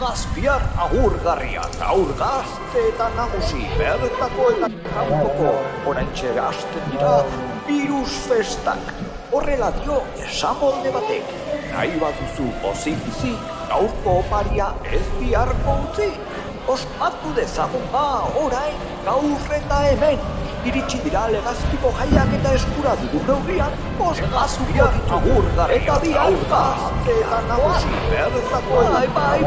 Gazpiar agurgarria, gaur gazte eta nagusi bertakoetan kanpoko oraintxe hasten dira virus festak. Horrela dio esamolde batek, nahi baduzu pozik bizi, gaurko oparia ez biharko utzi. Ospatu dezagun orain gaur eta hemen. Iritsi dira Legazpiko jaiak eta eskura dugu neurrian, Gazpiar agurgarria eta biar gazte eta nagusi bertakoetan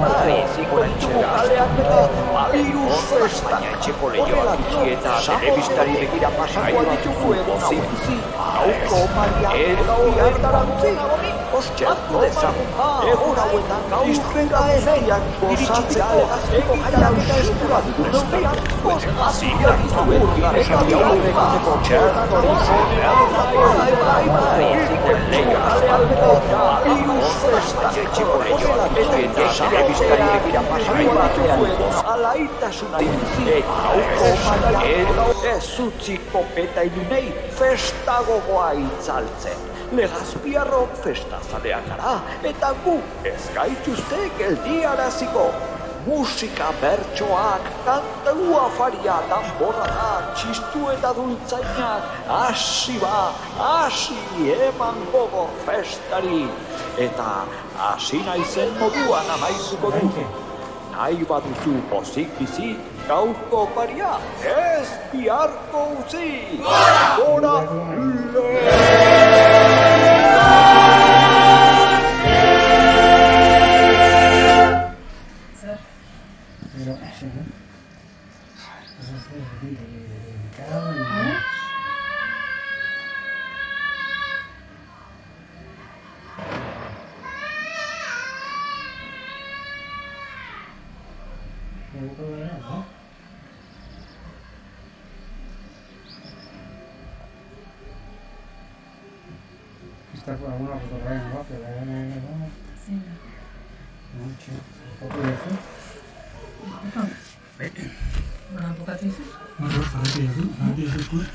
oraintxe hasten dira virus festak. Etxeko lehioak itxi eta telebistari begira pasako dituzuen pozik bizi, gaurko oparia ez bihartara utzi. Ospatu dezagun egun hauetan gaur eta hemen. Iritsi dira Legazpiko jaiak eta eskura dugu neurrian, Gazpiar agurgarria eta Horrekateko txertori virus festak. Etxeko lehioak eta telebistari begira pasako dituzuen alaitasuna bizi, gaurko oparia ez utzi kopeta ilunei festa gogoa itzaltzen. Legazpiarrok festa zaleak gara eta gu ez gaituzte geldiaraziko. Musika, bertsoak, kantaua afaria, danborrada, txistu eta dultzainak, hasi eman gogo festari. Eta hasi naizen moduan amaituko dut. Nahi baduzu pozik bizi, gaurko oparia ez biharko utzi. Gora! Está con alguna fotografía en la que Sí. mucho. ¿Foto de eso? Una poca triste. No, ahora que es cool.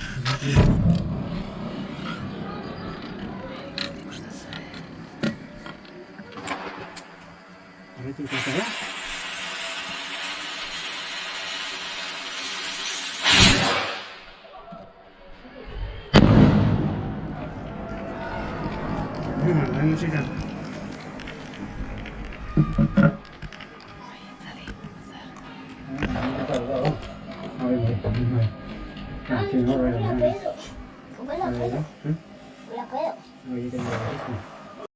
¿Ahora te gustaría? La música. ¿La puedo?